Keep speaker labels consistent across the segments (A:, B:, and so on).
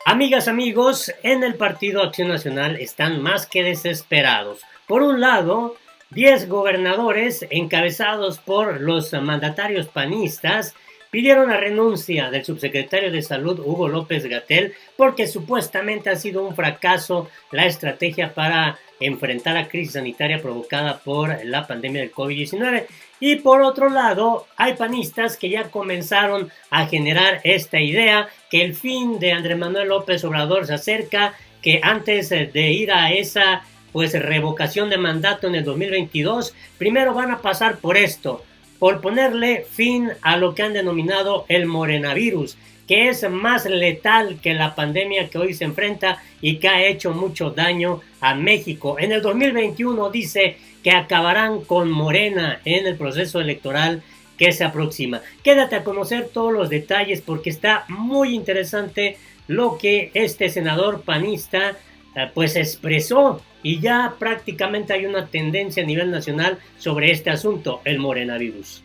A: Amigas, amigos, en el Partido Acción Nacional están más que desesperados. Por un lado, 10 gobernadores encabezados por los mandatarios panistas pidieron la renuncia del subsecretario de Salud Hugo López-Gatell porque supuestamente ha sido un fracaso la estrategia para enfrentar la crisis sanitaria provocada por la pandemia del COVID-19. Y por otro lado, hay panistas que ya comenzaron a generar esta idea que el fin de Andrés Manuel López Obrador se acerca, que antes de ir a esa revocación de mandato en el 2022, primero van a pasar por esto, por ponerle fin a lo que han denominado el morenavirus, que es más letal que la pandemia que hoy se enfrenta y que ha hecho mucho daño a México. En el 2021 dice que acabarán con Morena en el proceso electoral que se aproxima. Quédate a conocer todos los detalles porque está muy interesante lo que este senador panista expresó, y ya prácticamente hay una tendencia a nivel nacional sobre este asunto, el morenavirus.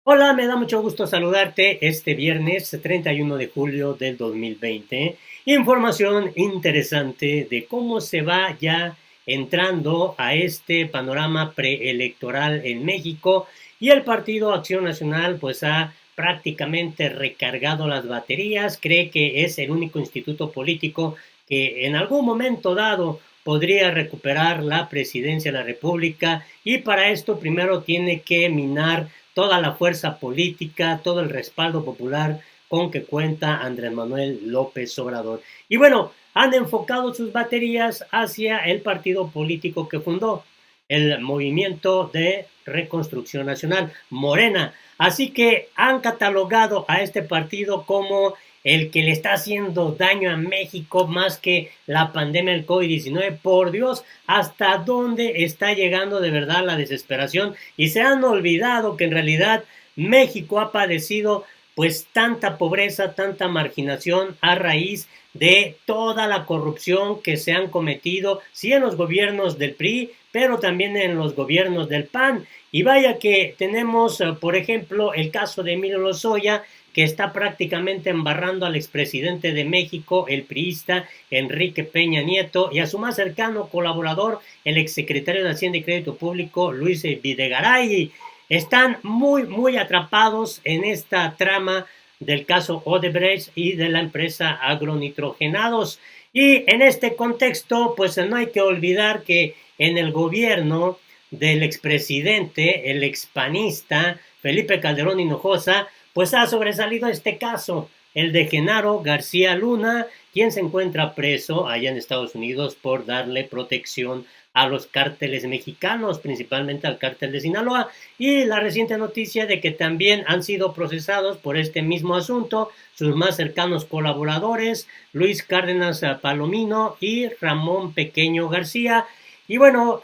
A: Hola, me da mucho gusto saludarte este viernes 31 de julio del 2020. Información interesante de cómo se va ya entrando a este panorama preelectoral en México, y el Partido Acción Nacional pues ha prácticamente recargado las baterías, cree que es el único instituto político que en algún momento dado podría recuperar la presidencia de la República, y para esto primero tiene que minar toda la fuerza política, todo el respaldo popular con que cuenta Andrés Manuel López Obrador. Y bueno, han enfocado sus baterías hacia el partido político que fundó, el Movimiento de Reconstrucción Nacional, Morena. Así que han catalogado a este partido como el que le está haciendo daño a México más que la pandemia del COVID-19. Por Dios, ¿hasta dónde está llegando de verdad la desesperación? Y se han olvidado que en realidad México ha padecido pues tanta pobreza, tanta marginación a raíz de toda la corrupción que se han cometido, sí, en los gobiernos del PRI, pero también en los gobiernos del PAN. Y vaya que tenemos, por ejemplo, el caso de Emilio Lozoya, que está prácticamente embarrando al expresidente de México, el priista Enrique Peña Nieto, y a su más cercano colaborador, el exsecretario de Hacienda y Crédito Público, Luis Videgaray. Están muy atrapados en esta trama del caso Odebrecht y de la empresa Agronitrogenados. Y en este contexto, pues no hay que olvidar que en el gobierno del expresidente, el expanista Felipe Calderón Hinojosa, pues ha sobresalido este caso, el de Genaro García Luna, quien se encuentra preso allá en Estados Unidos por darle protección a los cárteles mexicanos, principalmente al cártel de Sinaloa, y la reciente noticia de que también han sido procesados por este mismo asunto sus más cercanos colaboradores, Luis Cárdenas Palomino y Ramón Pequeño García. Y bueno,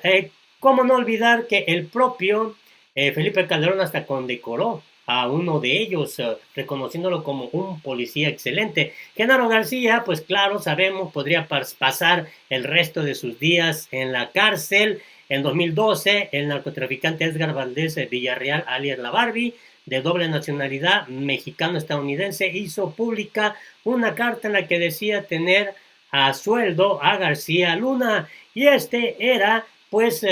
A: cómo no olvidar que el propio Felipe Calderón hasta condecoró a uno de ellos, reconociéndolo como un policía excelente. Genaro García, pues claro, sabemos, podría pasar el resto de sus días en la cárcel. En 2012, el narcotraficante Edgar Valdés Villarreal, alias La Barbie, de doble nacionalidad mexicano-estadounidense, hizo pública una carta en la que decía tener a sueldo a García Luna, y este era, pues,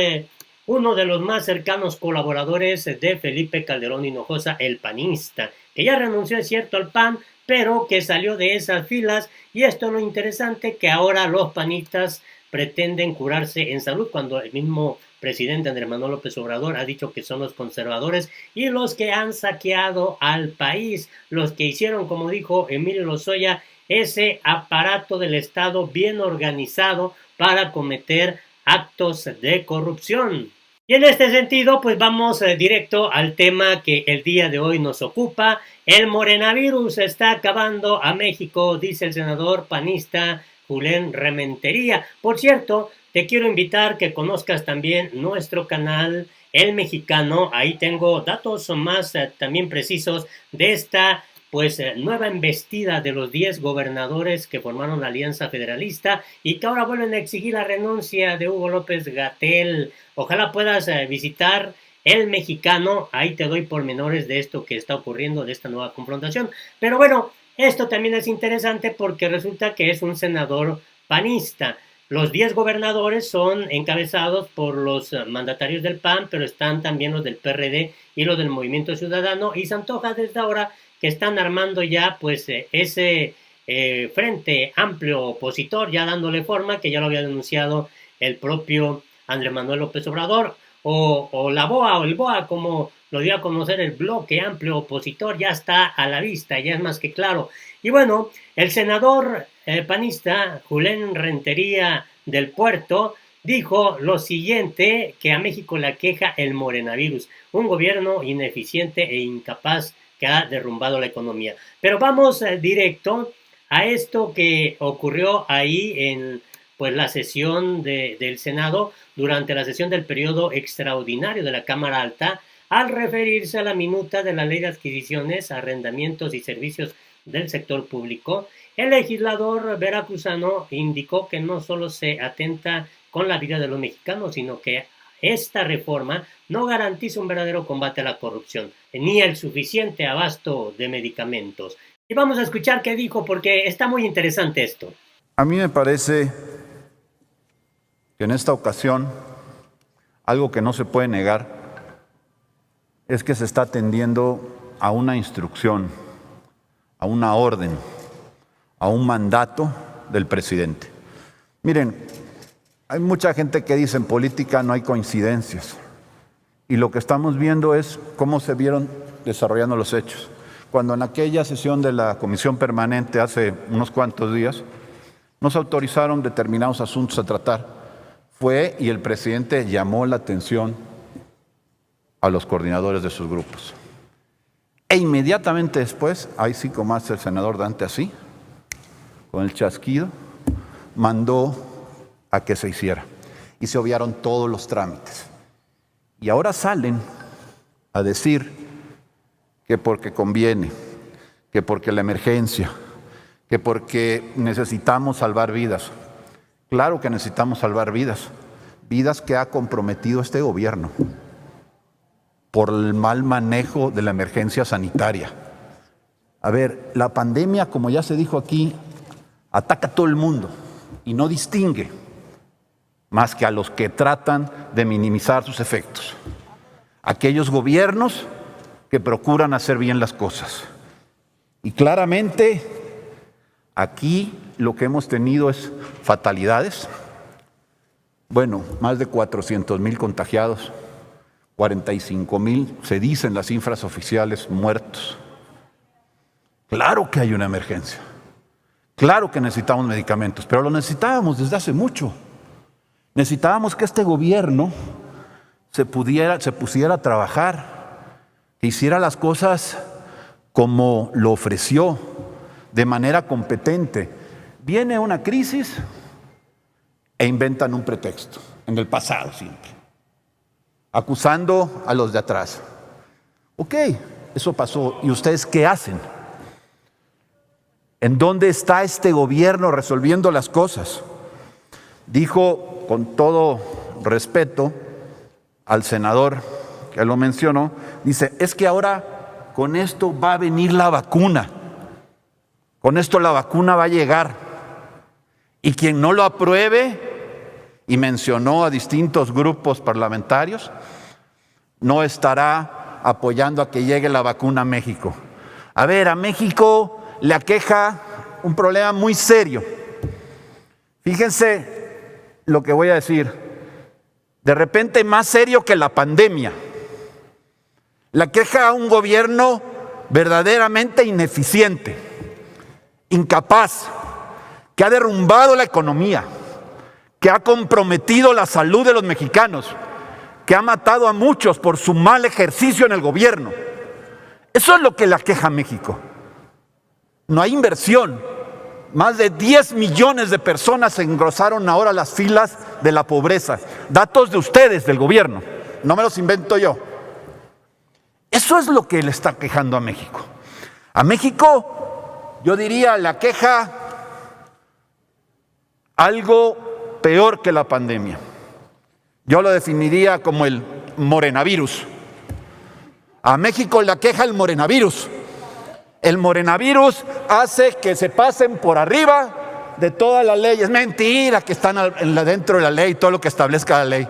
A: uno de los más cercanos colaboradores de Felipe Calderón Hinojosa, el panista, que ya renunció, es cierto, al PAN, pero que salió de esas filas. Y esto es lo interesante, que ahora los panistas pretenden curarse en salud, cuando el mismo presidente Andrés Manuel López Obrador ha dicho que son los conservadores y los que han saqueado al país, los que hicieron, como dijo Emilio Lozoya, ese aparato del Estado bien organizado para cometer actos de corrupción. Y en este sentido, pues vamos directo al tema que el día de hoy nos ocupa. El morenavirus está acabando a México, dice el senador panista Julen Rementería. Por cierto, te quiero invitar que conozcas también nuestro canal El Mexicano. Ahí tengo datos más también precisos de esta pues nueva embestida de los 10 gobernadores que formaron la Alianza Federalista y que ahora vuelven a exigir la renuncia de Hugo López-Gatell. Ojalá puedas visitar El Mexicano, ahí te doy pormenores de esto que está ocurriendo, de esta nueva confrontación. Pero bueno, esto también es interesante porque resulta que es un senador panista. Los 10 gobernadores son encabezados por los mandatarios del PAN, pero están también los del PRD y los del Movimiento Ciudadano, y se antoja desde ahora que están armando ya pues ese frente amplio opositor, ya dándole forma, que ya lo había denunciado el propio Andrés Manuel López Obrador, o la BOA o el BOA, como lo dio a conocer el bloque amplio opositor, ya está a la vista, ya es más que claro. Y bueno, el senador panista Julen Rentería del Puerto dijo lo siguiente, que a México le aqueja el morenavirus, un gobierno ineficiente e incapaz que ha derrumbado la economía. Pero vamos directo a esto que ocurrió ahí en pues la sesión del Senado durante la sesión del periodo extraordinario de la Cámara Alta, al referirse a la minuta de la Ley de Adquisiciones, Arrendamientos y Servicios del Sector Público. El legislador veracruzano indicó que no solo se atenta con la vida de los mexicanos, sino que esta reforma no garantiza un verdadero combate a la corrupción, ni el suficiente abasto de medicamentos. Y vamos a escuchar qué dijo, porque está muy interesante esto.
B: A mí me parece que en esta ocasión, algo que no se puede negar, es que se está atendiendo a una instrucción, a una orden, a un mandato del presidente. Miren, hay mucha gente que dice en política no hay coincidencias, y lo que estamos viendo es cómo se vieron desarrollando los hechos. Cuando en aquella sesión de la Comisión Permanente hace unos cuantos días nos autorizaron determinados asuntos a tratar, fue y el presidente llamó la atención a los coordinadores de sus grupos. E inmediatamente después, ahí sí como hace el senador Dante así, con el chasquido, mandó a que se hiciera. Y se obviaron todos los trámites. Y ahora salen a decir que porque conviene, que porque la emergencia, que porque necesitamos salvar vidas. Claro que necesitamos salvar vidas, vidas que ha comprometido este gobierno por el mal manejo de la emergencia sanitaria. A ver, la pandemia, como ya se dijo aquí, ataca a todo el mundo y no distingue más que a los que tratan de minimizar sus efectos. Aquellos gobiernos que procuran hacer bien las cosas. Y claramente aquí lo que hemos tenido es fatalidades. Bueno, más de 400,000 contagiados, 45,000, se dicen las cifras oficiales, muertos. Claro que hay una emergencia. Claro que necesitamos medicamentos, pero lo necesitábamos desde hace mucho. Necesitábamos que este gobierno se pusiera a trabajar, que hiciera las cosas como lo ofreció, de manera competente. Viene una crisis e inventan un pretexto, en el pasado siempre, acusando a los de atrás. Ok, eso pasó. ¿Y ustedes qué hacen? ¿En dónde está este gobierno resolviendo las cosas? Dijo con todo respeto al senador que lo mencionó, dice, es que ahora con esto va a venir la vacuna. Con esto la vacuna va a llegar. Y quien no lo apruebe, y mencionó a distintos grupos parlamentarios, no estará apoyando a que llegue la vacuna a México. A ver, a México le aqueja un problema muy serio. Fíjense lo que voy a decir. De repente más serio que la pandemia. Le aqueja a un gobierno verdaderamente ineficiente, incapaz, que ha derrumbado la economía, que ha comprometido la salud de los mexicanos, que ha matado a muchos por su mal ejercicio en el gobierno. Eso es lo que le aqueja a México. No hay inversión. Más de 10 millones de personas engrosaron ahora las filas de la pobreza. Datos de ustedes, del gobierno. No me los invento yo. Eso es lo que le está quejando a México. A México, yo diría, la queja algo peor que la pandemia. Yo lo definiría como el morenavirus. A México la queja el morenavirus. El morenavirus hace que se pasen por arriba de toda la ley. Es mentira que están dentro de la ley, todo lo que establezca la ley.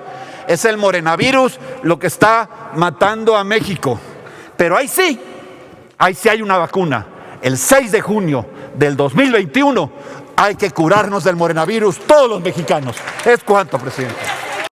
B: Es el morenavirus lo que está matando a México. Pero ahí sí hay una vacuna. El 6 de junio del 2021 hay que curarnos del morenavirus todos los mexicanos. Es cuanto, presidente.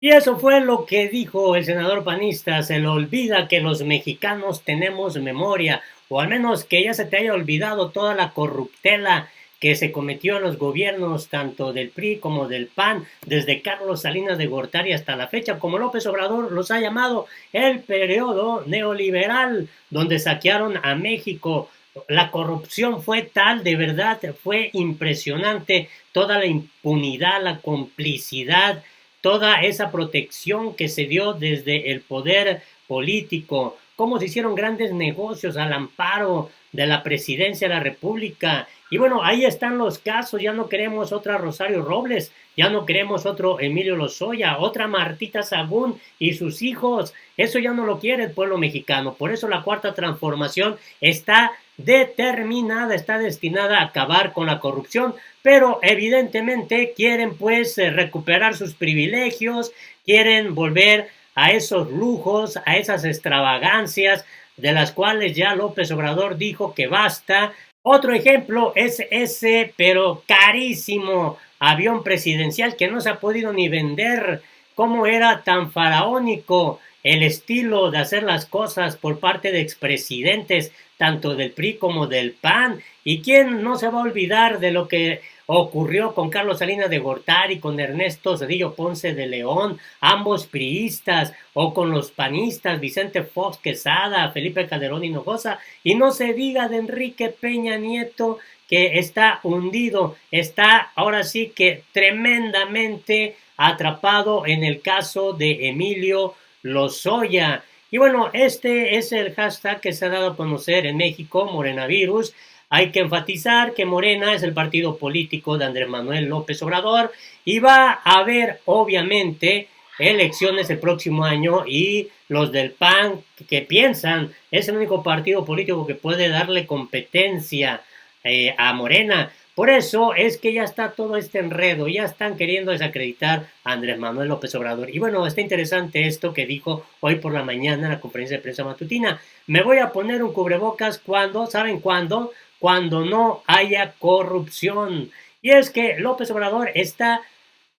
A: Y eso fue lo que dijo el senador panista. Se le olvida que los mexicanos tenemos memoria, o al menos que ya se te haya olvidado toda la corruptela que se cometió en los gobiernos tanto del PRI como del PAN, desde Carlos Salinas de Gortari hasta la fecha, como López Obrador los ha llamado, el periodo neoliberal, donde saquearon a México. La corrupción fue tal, de verdad, fue impresionante, toda la impunidad, la complicidad, toda esa protección que se dio desde el poder político, cómo se hicieron grandes negocios al amparo de la presidencia de la República. Y bueno, ahí están los casos. Ya no queremos otra Rosario Robles, ya no queremos otro Emilio Lozoya, otra Martita Sagún y sus hijos. Eso ya no lo quiere el pueblo mexicano. Por eso la Cuarta Transformación está determinada, está destinada a acabar con la corrupción, pero evidentemente quieren pues recuperar sus privilegios, quieren volver a esos lujos, a esas extravagancias de las cuales ya López Obrador dijo que basta. Otro ejemplo es ese, pero carísimo, avión presidencial que no se ha podido ni vender. ¿Cómo era tan faraónico el estilo de hacer las cosas por parte de expresidentes, tanto del PRI como del PAN? ¿Y quién no se va a olvidar de lo que ocurrió con Carlos Salinas de Gortari, con Ernesto Zedillo Ponce de León, ambos priistas, o con los panistas Vicente Fox Quesada, Felipe Calderón Hinojosa, y no se diga de Enrique Peña Nieto, que está hundido, está ahora sí que tremendamente atrapado en el caso de Emilio Lozoya. Y bueno, este es el hashtag que se ha dado a conocer en México, Morenavirus. Hay que enfatizar que Morena es el partido político de Andrés Manuel López Obrador y va a haber, obviamente, elecciones el próximo año, y los del PAN que piensan es el único partido político que puede darle competencia a Morena. Por eso es que ya está todo este enredo, ya están queriendo desacreditar a Andrés Manuel López Obrador. Y bueno, está interesante esto que dijo hoy por la mañana en la conferencia de prensa matutina. Me voy a poner un cubrebocas cuando, ¿saben cuándo? Cuando no haya corrupción. Y es que López Obrador está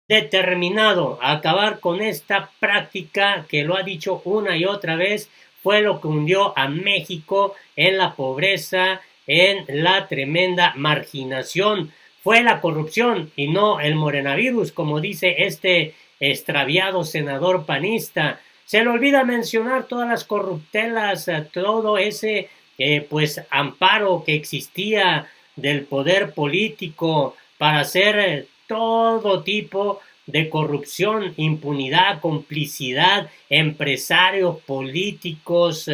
A: determinado a acabar con esta práctica que lo ha dicho una y otra vez, fue lo que hundió a México en la pobreza, en la tremenda marginación. Fue la corrupción y no el morenavirus, como dice este extraviado senador panista. Se le olvida mencionar todas las corruptelas, todo ese pues amparo que existía del poder político para hacer todo tipo de corrupción, impunidad, complicidad, empresarios, políticos,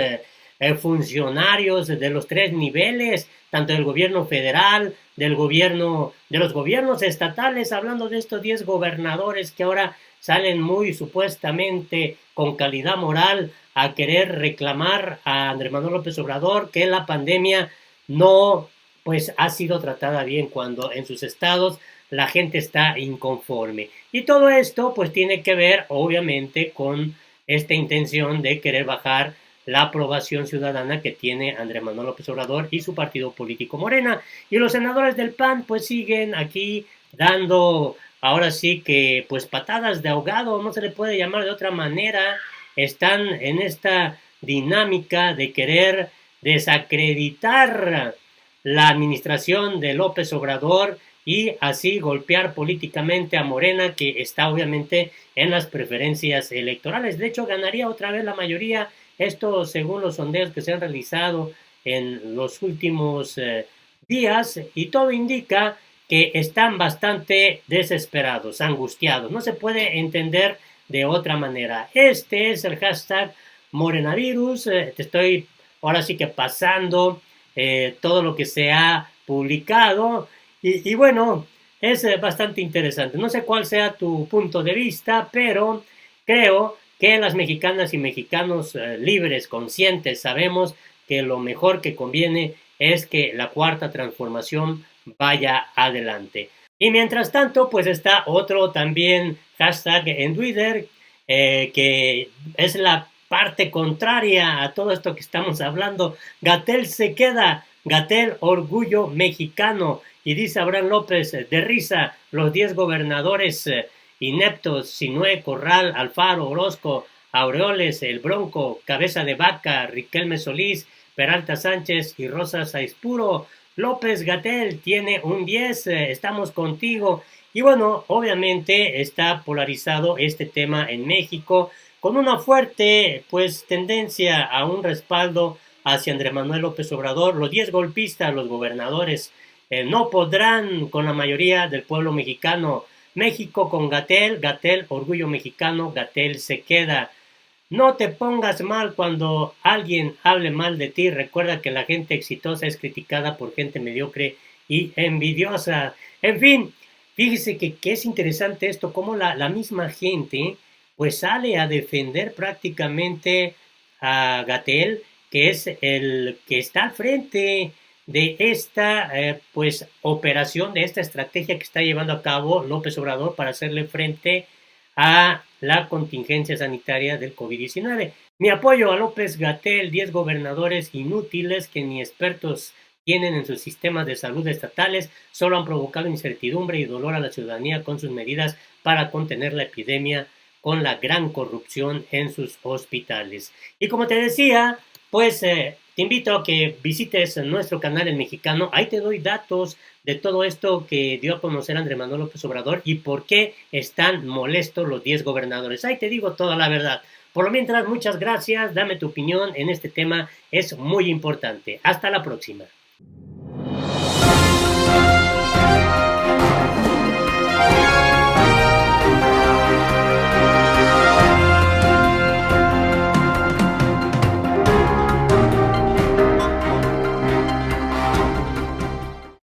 A: funcionarios de los tres niveles, tanto del gobierno federal, de los gobiernos estatales, hablando de estos 10 gobernadores que ahora salen muy supuestamente con calidad moral a querer reclamar a Andrés Manuel López Obrador que la pandemia no pues ha sido tratada bien, cuando en sus estados la gente está inconforme. Y todo esto pues tiene que ver obviamente con esta intención de querer bajar la aprobación ciudadana que tiene Andrés Manuel López Obrador y su partido político Morena. Y los senadores del PAN pues siguen aquí dando, ahora sí que pues patadas de ahogado, no se le puede llamar de otra manera. Están en esta dinámica de querer desacreditar la administración de López Obrador y así golpear políticamente a Morena, que está obviamente en las preferencias electorales. De hecho, ganaría otra vez la mayoría, esto según los sondeos que se han realizado en los últimos días, y todo indica que están bastante desesperados, angustiados. No se puede entender de otra manera. Este es el hashtag Morenavirus. Te estoy ahora sí que pasando todo lo que se ha publicado y bueno, es bastante interesante. No sé cuál sea tu punto de vista, pero creo que las mexicanas y mexicanos libres, conscientes, sabemos que lo mejor que conviene es que la cuarta transformación vaya adelante. Y mientras tanto, pues está otro también hashtag en Twitter, que es la parte contraria a todo esto que estamos hablando. Gatel se queda, Gatel orgullo mexicano. Y dice Abraham López, de risa, los 10 gobernadores ineptos, Sinué, Corral, Alfaro, Orozco, Aureoles, El Bronco, Cabeza de Vaca, Riquelme Solís, Peralta Sánchez y Rosa Saispuro. López Gatel tiene un 10, estamos contigo. Y bueno, obviamente está polarizado este tema en México con una fuerte pues tendencia a un respaldo hacia Andrés Manuel López Obrador. Los 10 golpistas, los gobernadores, no podrán con la mayoría del pueblo mexicano. México con Gatel, Gatel orgullo mexicano, Gatel se queda. No te pongas mal cuando alguien hable mal de ti. Recuerda que la gente exitosa es criticada por gente mediocre y envidiosa. En fin, fíjese que es interesante esto, cómo la misma gente pues sale a defender prácticamente a Gatel, que es el que está al frente de esta pues operación, de esta estrategia que está llevando a cabo López Obrador para hacerle frente a la contingencia sanitaria del COVID-19. Mi apoyo a López Gatel, 10 gobernadores inútiles que ni expertos tienen en sus sistemas de salud estatales, solo han provocado incertidumbre y dolor a la ciudadanía con sus medidas para contener la epidemia, con la gran corrupción en sus hospitales. Y como te decía, pues te invito a que visites nuestro canal El Mexicano. Ahí te doy datos de todo esto que dio a conocer Andrés Manuel López Obrador y por qué están molestos los 10 gobernadores. Ahí te digo toda la verdad. Por lo mientras, muchas gracias. Dame tu opinión en este tema. Es muy importante. Hasta la próxima.